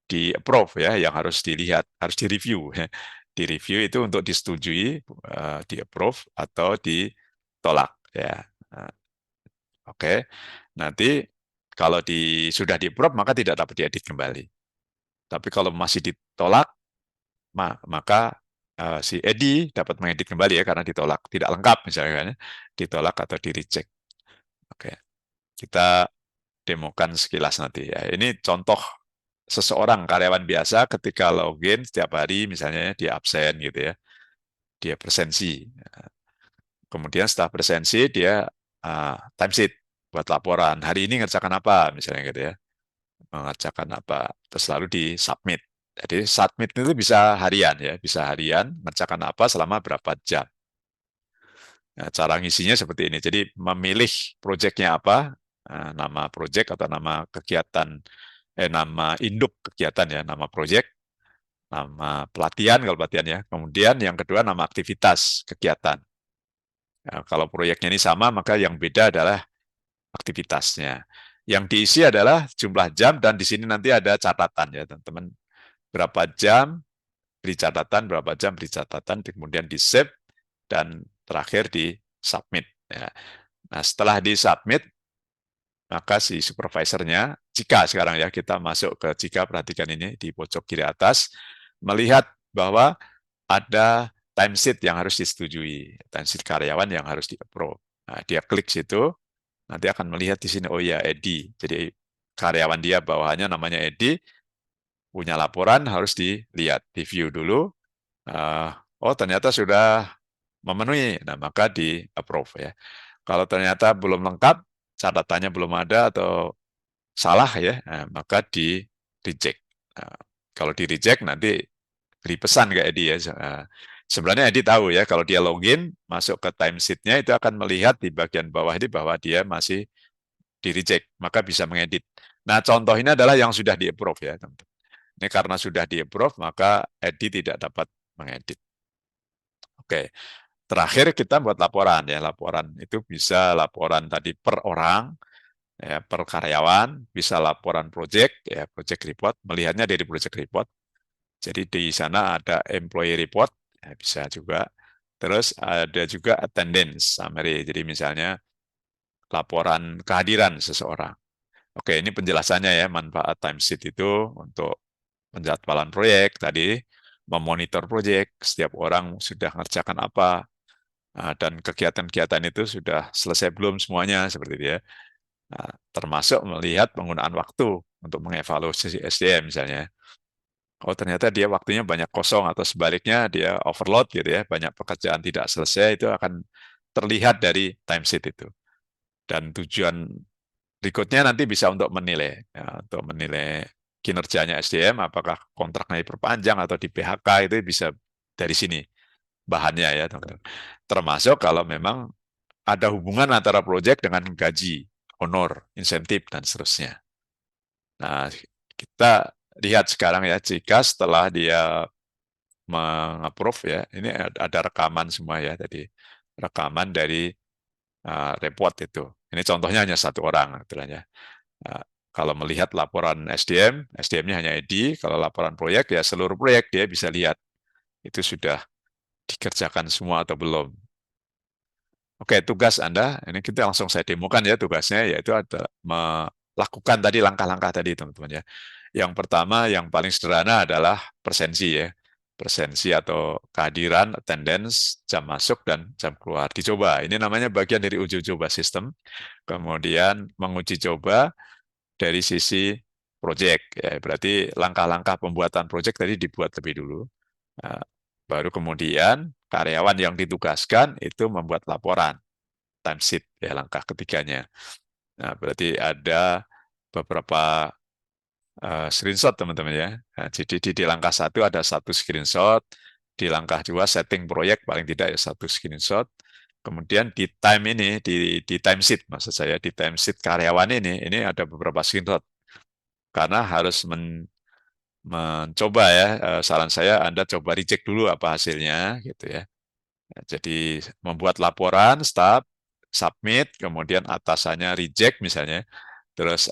di-approve ya, yang harus dilihat, harus di-review. Di-review itu untuk disetujui, di-approve atau ditolak ya. Nah, oke. Nanti kalau sudah di-approve maka tidak dapat diedit kembali. Tapi kalau masih ditolak, maka si Edi dapat mengedit kembali ya karena ditolak, tidak lengkap misalnya kan, ya. Ditolak atau di-reject. Oke. Kita demokan sekilas nanti ya. Ini contoh seseorang karyawan biasa ketika login setiap hari misalnya dia absen gitu ya, dia presensi. Kemudian setelah presensi dia timesheet buat laporan. Hari ini ngerjakan apa misalnya gitu ya, mengerjakan apa, terus lalu di submit. Jadi submit itu bisa harian ya, bisa harian ngerjakan apa selama berapa jam. Nah, cara ngisinya seperti ini. Jadi memilih proyeknya apa, nama proyek atau nama kegiatan, nama induk kegiatan ya, nama proyek, nama pelatihan kalau pelatihan ya. Kemudian yang kedua nama aktivitas kegiatan. Nah, kalau proyeknya ini sama, maka yang beda adalah aktivitasnya. Yang diisi adalah jumlah jam dan di sini nanti ada catatan ya teman-teman. Berapa jam beri catatan, berapa jam beri catatan, kemudian di save dan terakhir di submit. Ya. Nah setelah di submit, maka si supervisornya, jika sekarang ya kita masuk ke jika perhatikan ini di pojok kiri atas, melihat bahwa ada timesheet yang harus disetujui, timesheet karyawan yang harus di-approve. Nah, dia klik situ, nanti akan melihat di sini, oh ya Edi. Jadi karyawan dia bawahannya namanya Edi, punya laporan harus dilihat, di view dulu. Oh ternyata sudah memenuhi, nah maka di approve ya. Kalau ternyata belum lengkap, catatannya belum ada atau salah ya, nah, maka di reject. Nah, kalau di reject nanti beri pesan ke Edi ya. Sebenarnya Edi tahu ya, kalau dia login masuk ke timesheet-nya itu akan melihat di bagian bawah ini bahwa dia masih di reject, maka bisa mengedit. Nah, contoh ini adalah yang sudah di-approve ya, teman-teman. Ini karena sudah di-approve, maka Edi tidak dapat mengedit. Oke, terakhir kita buat laporan ya. Laporan itu bisa laporan tadi per orang, ya, per karyawan, bisa laporan project, ya, project report, melihatnya dari project report. Jadi di sana ada employee report, ya, bisa juga. Terus ada juga attendance summary. Jadi misalnya laporan kehadiran seseorang. Oke, ini penjelasannya ya, manfaat timesheet itu untuk penjadwalan proyek tadi, memonitor proyek, setiap orang sudah mengerjakan apa, dan kegiatan-kegiatan itu sudah selesai belum semuanya, seperti itu ya. Nah, termasuk melihat penggunaan waktu untuk mengevaluasi SDM misalnya. Oh ternyata dia waktunya banyak kosong atau sebaliknya dia overload gitu ya, banyak pekerjaan tidak selesai, itu akan terlihat dari timesheet itu. Dan tujuan berikutnya nanti bisa untuk menilai, ya, untuk menilai kinerjanya SDM, apakah kontraknya diperpanjang atau di PHK, itu bisa dari sini bahannya ya teman-teman. Termasuk kalau memang ada hubungan antara proyek dengan gaji, honor, insentif, dan seterusnya. Nah, kita lihat sekarang ya, jika setelah dia mengapprove ya, ini ada rekaman semua ya, tadi rekaman dari report itu. Ini contohnya hanya satu orang, aturannya. Nah, kalau melihat laporan SDM, SDM-nya hanya ID, kalau laporan proyek ya seluruh proyek dia bisa lihat itu sudah dikerjakan semua atau belum. Oke, tugas Anda, ini kita langsung saya demokan ya tugasnya, yaitu adalah melakukan tadi langkah-langkah tadi teman-teman ya. Yang pertama, yang paling sederhana adalah presensi ya. Presensi atau kehadiran, attendance, jam masuk, dan jam keluar. Dicoba, ini namanya bagian dari uji coba sistem. Kemudian menguji coba dari sisi project. Ya, berarti langkah-langkah pembuatan project tadi dibuat lebih dulu. Nah, baru kemudian karyawan yang ditugaskan itu membuat laporan timesheet ya langkah ketiganya. Nah, berarti ada beberapa screenshot teman-teman ya. Nah, jadi di langkah satu ada satu screenshot, di langkah dua setting proyek paling tidak ya satu screenshot. Kemudian di time ini di timesheet maksud saya di timesheet karyawan ini ada beberapa screenshot karena harus mencoba ya saran saya Anda coba reject dulu apa hasilnya gitu ya. Nah, jadi membuat laporan, start, submit, kemudian atasannya reject misalnya, terus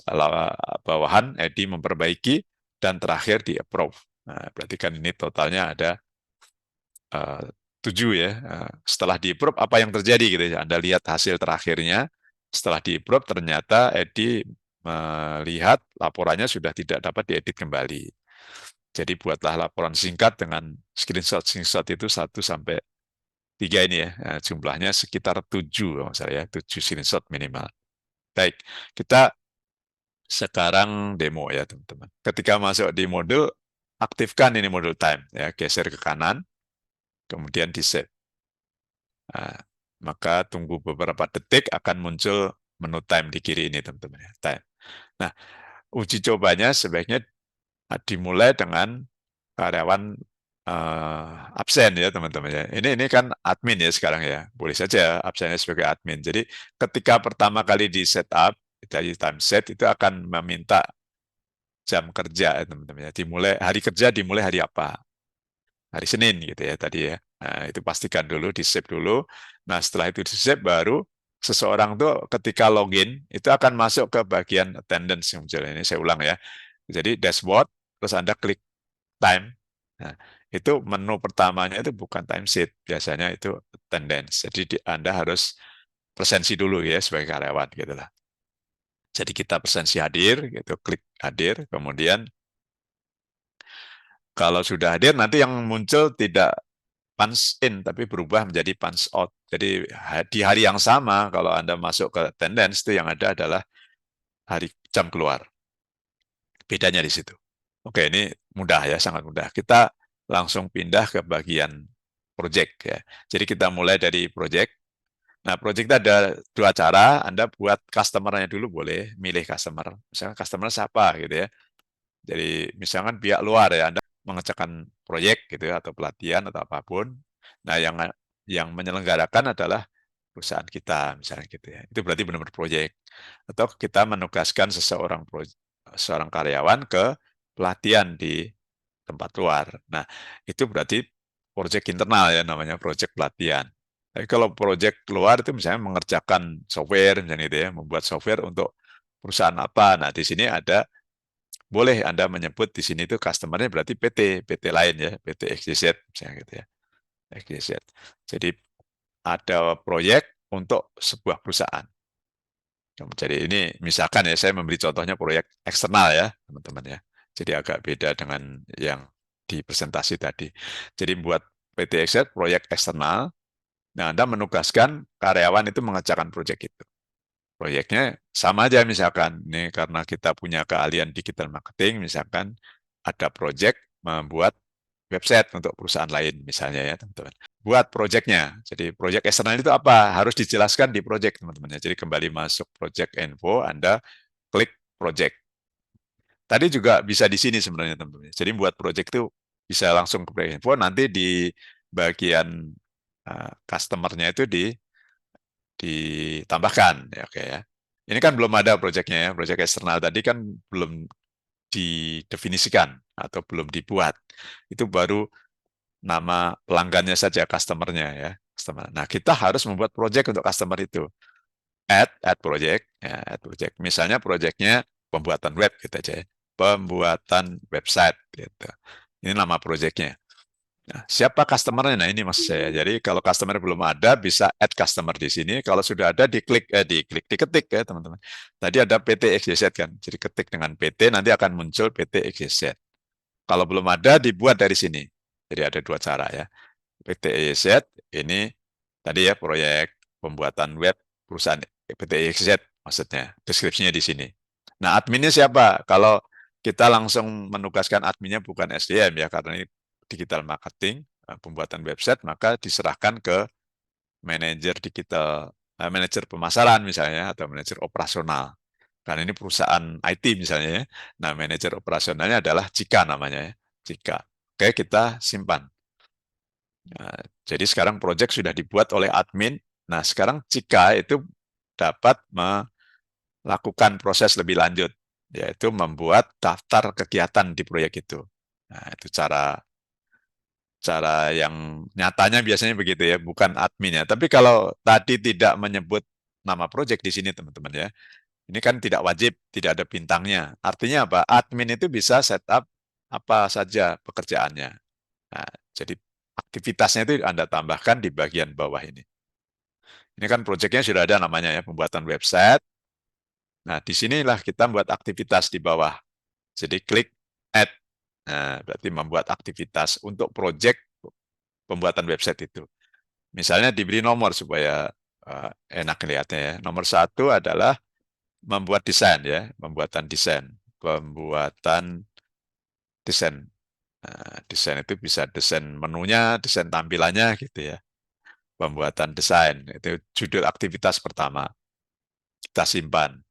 bawahan Edi memperbaiki, dan terakhir di approve. Nah, berarti kan ini totalnya ada eh, 7 ya. Setelah di approve apa yang terjadi gitu ya. Anda lihat hasil terakhirnya, setelah di approve ternyata Edi melihat laporannya sudah tidak dapat diedit kembali. Jadi buatlah laporan singkat dengan screenshot itu 1 sampai 3 ini ya. Nah, jumlahnya sekitar 7 kalau saya ya, 7 screenshot minimal. Baik, kita sekarang demo ya teman-teman. Ketika masuk di modul, aktifkan ini modul time ya, geser ke kanan, kemudian di save. Nah, maka tunggu beberapa detik akan muncul menu time di kiri ini teman-teman ya, time. Nah, uji cobanya sebaiknya dimulai dengan karyawan absen ya teman-teman ya. Ini kan admin ya sekarang ya. Boleh saja absennya sebagai admin. Jadi ketika pertama kali di setup dari time set itu akan meminta jam kerja ya teman-teman ya. Hari kerja dimulai hari apa? Hari Senin gitu ya tadi ya. Nah, itu pastikan dulu di save dulu. Nah, setelah itu di save baru seseorang tuh ketika login itu akan masuk ke bagian attendance yang muncul ini saya ulang ya. Jadi dashboard terus Anda klik time. Nah, itu menu pertamanya itu bukan timesheet, biasanya itu attendance. Jadi Anda harus presensi dulu ya sebagai karyawan gitu lah. Jadi kita presensi hadir, gitu, klik hadir, kemudian kalau sudah hadir nanti yang muncul tidak punch in tapi berubah menjadi punch out. Jadi di hari yang sama kalau Anda masuk ke attendance itu yang ada adalah hari jam keluar. Bedanya di situ. Oke, ini mudah ya, sangat mudah. Kita langsung pindah ke bagian project ya. Jadi kita mulai dari project. Nah, project ada dua cara. Anda buat customer-nya dulu boleh, milih customer. Misalnya customer siapa gitu ya. Jadi misalkan pihak luar ya, Anda mengerjakan proyek gitu ya, atau pelatihan atau apapun. Nah, yang menyelenggarakan adalah perusahaan kita misalnya gitu ya. Itu berarti benar-benar proyek. Atau kita menugaskan seorang karyawan ke pelatihan di tempat luar. Nah, itu berarti proyek internal ya namanya proyek pelatihan. Tapi kalau proyek luar itu misalnya mengerjakan software misalnya itu ya, membuat software untuk perusahaan apa. Nah, di sini ada boleh Anda menyebut di sini itu customer-nya berarti PT lain ya, PT XYZ misalnya gitu ya. XYZ. Jadi ada proyek untuk sebuah perusahaan. Jadi ini misalkan ya saya memberi contohnya proyek eksternal ya teman-teman ya. Jadi agak beda dengan yang di presentasi tadi. Jadi buat PT XZ proyek eksternal, nah Anda menugaskan karyawan itu mengerjakan proyek itu. Proyeknya sama aja misalkan, ini karena kita punya keahlian digital marketing, misalkan ada proyek membuat website untuk perusahaan lain misalnya ya teman-teman. buat projectnya. Jadi project eksternal itu apa? Harus dijelaskan di project, teman-teman. Jadi kembali masuk project info, Anda klik project. Tadi juga bisa di sini sebenarnya, teman-teman. Jadi buat project itu bisa langsung ke project info, nanti di bagian customer-nya itu ditambahkan, ya oke ya. Ini kan belum ada projectnya ya, project eksternal tadi kan belum didefinisikan atau belum dibuat. Itu baru nama pelanggannya saja, customer-nya ya. Customer. Nah, kita harus membuat project untuk customer itu. Add project, ya, add project. Misalnya projectnya pembuatan web gitu aja ya. Pembuatan website gitu. Ini nama projectnya. Nah, siapa customer-nya? Nah, ini maksud saya. Jadi kalau customer belum ada, bisa add customer di sini. Kalau sudah ada, diketik ya teman-teman. Tadi ada PT XYZ kan. Jadi ketik dengan PT, nanti akan muncul PT XYZ. Kalau belum ada, dibuat dari sini. Jadi ada dua cara ya. PT XYZ ini tadi ya proyek pembuatan web perusahaan PT XYZ maksudnya. Deskripsinya di sini. Nah, adminnya siapa? Kalau kita langsung menugaskan adminnya bukan SDM ya, karena ini digital marketing, pembuatan website, maka diserahkan ke manajer digital, manajer pemasaran misalnya, atau manajer operasional. Karena ini perusahaan IT misalnya ya. Nah, manajer operasionalnya adalah Cika namanya ya. Cika. Oke, kita simpan. Nah, jadi sekarang project sudah dibuat oleh admin. Nah, sekarang Cika itu dapat melakukan proses lebih lanjut, yaitu membuat daftar kegiatan di proyek itu. Nah, itu cara cara yang nyatanya biasanya begitu ya, bukan adminnya. Tapi kalau tadi tidak menyebut nama project di sini, teman-teman ya, ini kan tidak wajib, tidak ada bintangnya. Artinya apa? Admin itu bisa setup apa saja pekerjaannya. Nah, jadi aktivitasnya itu Anda tambahkan di bagian bawah ini. Ini kan proyeknya sudah ada namanya ya, pembuatan website. Nah, disinilah kita membuat aktivitas di bawah. Jadi klik add. Nah, berarti membuat aktivitas untuk proyek pembuatan website itu. Misalnya diberi nomor supaya enak lihatnya ya. Nomor satu adalah membuat desain ya, pembuatan desain. Nah, desain itu bisa desain menunya, desain tampilannya gitu ya. Pembuatan desain itu judul aktivitas pertama. Kita simpan.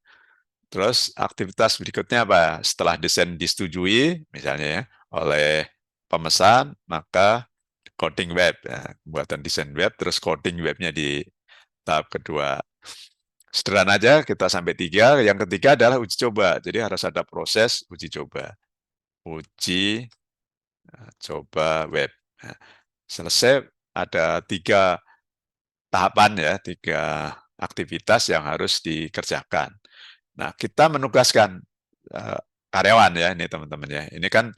Terus aktivitas berikutnya apa? Setelah desain disetujui, misalnya ya, oleh pemesan, maka coding web, ya, pembuatan desain web, terus coding webnya di tahap kedua. Sederhana aja, kita sampai tiga. Yang ketiga adalah uji coba. Jadi harus ada proses uji coba. Uji coba web. Nah, selesai ada tiga tahapan ya, tiga aktivitas yang harus dikerjakan. Nah, kita menugaskan uh, karyawan ya, ini teman-teman ya. Ini kan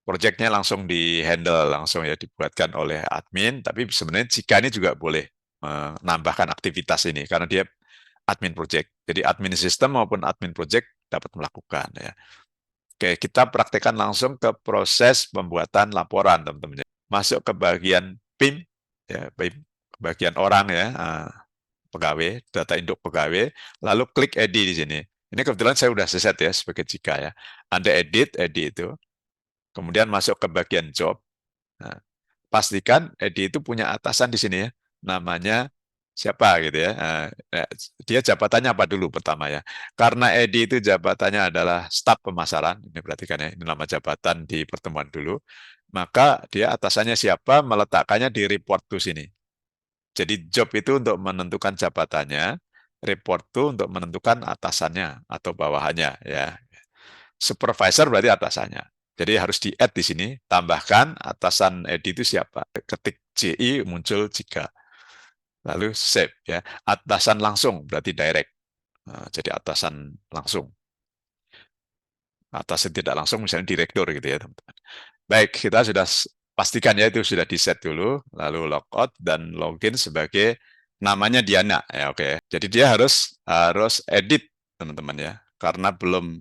proyeknya langsung di-handle, langsung ya dibuatkan oleh admin, tapi sebenarnya jika ini juga boleh menambahkan aktivitas ini, karena dia admin project. Jadi admin sistem maupun admin project dapat melakukan ya. Oke, kita praktekkan langsung ke proses pembuatan laporan, teman-teman. Masuk ke bagian PIM, ya, bagian orang ya, pegawai, data induk pegawai, lalu klik edit di sini. Ini kebetulan saya sudah set ya sebagai jika ya. Anda edit itu, kemudian masuk ke bagian job. Nah, pastikan edit itu punya atasan di sini ya, namanya siapa gitu ya. Nah, dia jabatannya apa dulu pertama ya. Karena Edi itu jabatannya adalah staf pemasaran, ini perhatikan ya, ini nama jabatan di pertemuan dulu, maka dia atasannya siapa, meletakkannya di report to sini. Jadi job itu untuk menentukan jabatannya, report to untuk menentukan atasannya atau bawahannya ya. Supervisor berarti atasannya. Jadi harus di-add di sini, tambahkan atasan Edi itu siapa. Ketik CI muncul jika. Lalu save ya. Atasan langsung berarti direct. Nah, jadi atasan langsung. Atasan tidak langsung misalnya direktur gitu ya teman-teman. Baik, kita sudah pastikan ya itu sudah di-set dulu, lalu logout dan login sebagai namanya Diana ya oke. Jadi dia harus harus edit teman-teman ya. Karena belum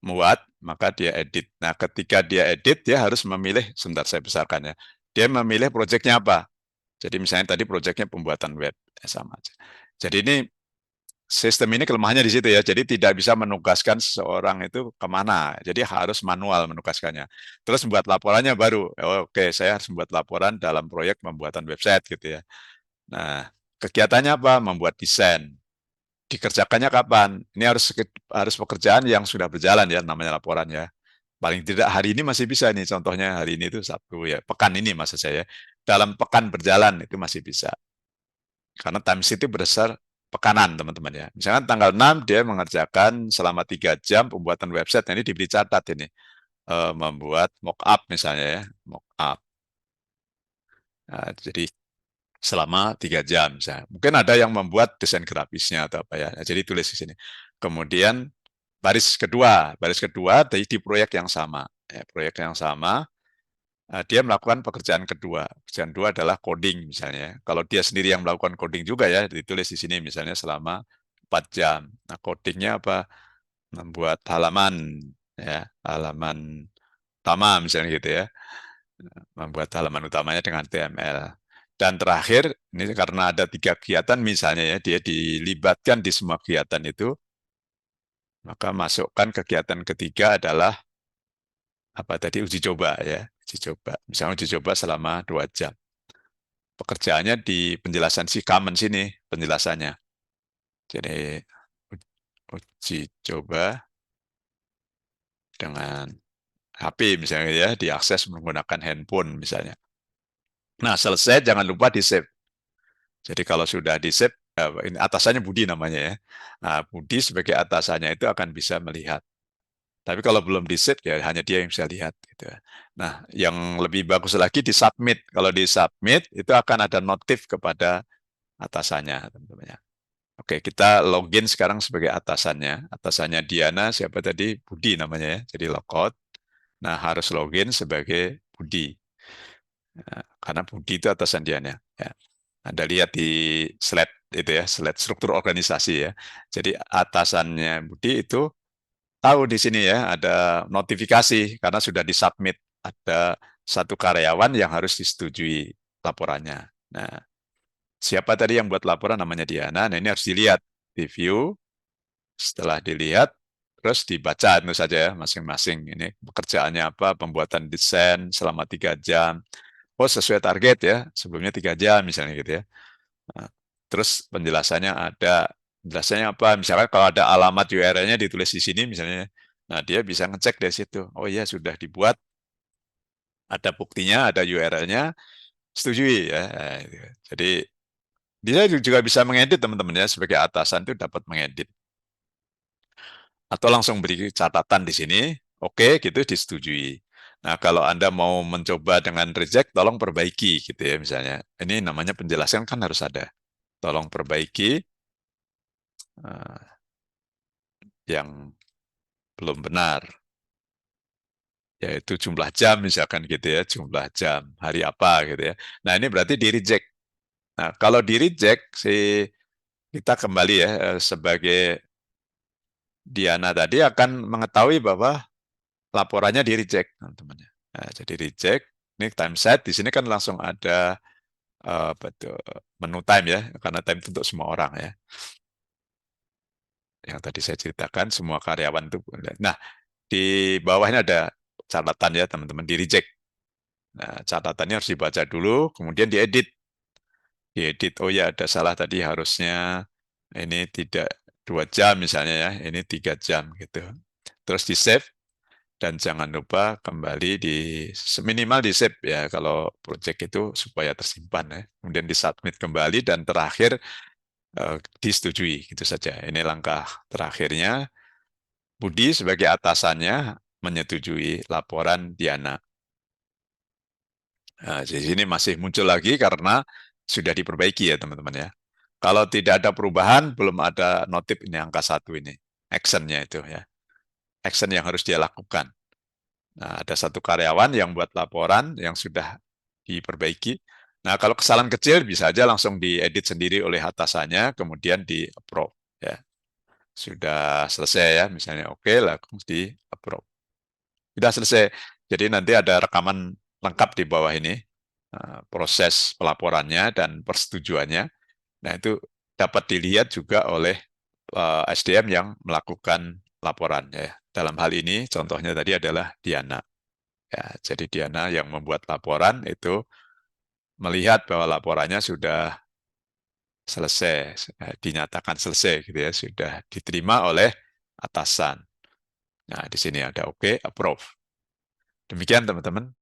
muat, maka dia edit. Nah, ketika dia edit, dia harus memilih, sebentar saya besarkan ya. Dia memilih proyeknya apa. Jadi misalnya tadi proyeknya pembuatan web, sama aja. Jadi ini sistem ini kelemahannya di situ ya. Jadi tidak bisa menugaskan seseorang itu kemana. Jadi harus manual menugaskannya. Terus membuat laporannya baru. Oh, oke, saya harus membuat laporan dalam proyek pembuatan website gitu ya. Nah, kegiatannya apa? Membuat desain. Dikerjakannya kapan? Ini harus pekerjaan yang sudah berjalan ya, namanya laporan ya. Paling tidak hari ini masih bisa nih, contohnya hari ini itu Sabtu ya, pekan ini maksud saya. Dalam pekan berjalan itu masih bisa. Karena time sheet itu berdasar pekanan teman-teman ya. Misalkan tanggal 6 dia mengerjakan selama 3 jam pembuatan website, nah, ini diberi catat ini. Membuat mock-up misalnya ya, mock-up. Nah, jadi selama 3 jam misalnya. Mungkin ada yang membuat desain grafisnya atau apa ya. Nah, jadi tulis di sini. Kemudian baris kedua di proyek yang sama. Ya, proyek yang sama, dia melakukan pekerjaan kedua. Pekerjaan kedua adalah coding misalnya. Kalau dia sendiri yang melakukan coding juga ya, ditulis di sini misalnya selama 4 jam. Nah, codingnya apa? Membuat halaman, ya, halaman utama misalnya gitu ya. Membuat halaman utamanya dengan HTML. Dan terakhir, ini karena ada 3 kegiatan misalnya ya, dia dilibatkan di semua kegiatan itu, maka masukkan kegiatan ketiga adalah apa tadi, uji coba ya, uji coba. Misalnya uji coba selama 2 jam. Pekerjaannya di penjelasan si common sini, penjelasannya. Jadi uji coba dengan HP misalnya ya, diakses menggunakan handphone misalnya. Nah, selesai jangan lupa di-save. Jadi kalau sudah di-save, ini atasannya Budi namanya ya. Nah, Budi sebagai atasannya itu akan bisa melihat. Tapi kalau belum di-save ya hanya dia yang bisa lihat gitu. Nah, yang lebih bagus lagi di-submit. Kalau di-submit itu akan ada notif kepada atasannya, teman-teman ya. Oke, kita login sekarang sebagai atasannya. Atasannya Diana, siapa tadi? Budi namanya ya. Jadi logout. Nah, harus login sebagai Budi. Nah, karena Budi itu atasan Diana. Ya. Anda lihat di slide itu ya, slide struktur organisasi ya. Jadi atasannya Budi itu tahu di sini ya, ada notifikasi karena sudah disubmit. Ada satu karyawan yang harus disetujui laporannya. Nah, siapa tadi yang buat laporan namanya Diana. Nah, ini harus dilihat di view. Setelah dilihat, terus dibaca tentu saja ya masing-masing. Ini pekerjaannya apa, pembuatan desain selama 3 jam. Oh, sesuai target ya, sebelumnya 3 jam misalnya gitu ya. Nah, terus penjelasannya ada. Penjelasannya apa? Misalkan kalau ada alamat URL-nya ditulis di sini misalnya. Nah, dia bisa ngecek dari situ. Oh iya, sudah dibuat, ada buktinya, ada URL-nya, setujui ya. Nah, gitu. Jadi dia juga bisa mengedit teman-teman ya, sebagai atasan itu dapat mengedit. Atau langsung beri catatan di sini, oke, gitu disetujui. Nah, kalau Anda mau mencoba dengan reject, tolong perbaiki gitu ya misalnya. Ini namanya penjelasan kan harus ada. Tolong perbaiki yang belum benar, yaitu jumlah jam misalkan gitu ya, jumlah jam, hari apa gitu ya. Nah, ini berarti di reject. Nah, kalau di reject, kita kembali ya, sebagai Diana tadi akan mengetahui bahwa laporannya di reject, teman-teman. Nah, jadi reject, ini time set, di sini kan langsung ada betul, menu time ya, karena time itu untuk semua orang ya. Yang tadi saya ceritakan, semua karyawan itu. Nah, di bawahnya ada catatan ya teman-teman, di reject. Nah, catatannya harus dibaca dulu, kemudian diedit. Diedit, oh ya ada salah tadi, harusnya ini tidak 2 jam misalnya ya, ini 3 jam gitu. Terus di save, dan jangan lupa kembali di minimal di save ya kalau project itu supaya tersimpan ya. Kemudian disubmit kembali dan terakhir disetujui gitu saja. Ini langkah terakhirnya. Budi sebagai atasannya menyetujui laporan Diana. Nah, di sini masih muncul lagi karena sudah diperbaiki ya teman-teman ya. Kalau tidak ada perubahan, belum ada notif ini angka 1 ini. Actionnya itu ya. Action yang harus dia lakukan. Nah, ada satu karyawan yang buat laporan yang sudah diperbaiki. Nah, kalau kesalahan kecil bisa aja langsung diedit sendiri oleh atasannya, kemudian di-approve. Ya. Sudah selesai ya, misalnya oke, langsung di-approve. Sudah selesai. Jadi nanti ada rekaman lengkap di bawah ini, proses pelaporannya dan persetujuannya. Nah, itu dapat dilihat juga oleh SDM yang melakukan laporan ya. Dalam hal ini contohnya tadi adalah Diana. Ya, jadi Diana yang membuat laporan itu melihat bahwa laporannya sudah selesai, dinyatakan selesai gitu ya, sudah diterima oleh atasan. Nah, di sini ada oke, approve. Demikian teman-teman.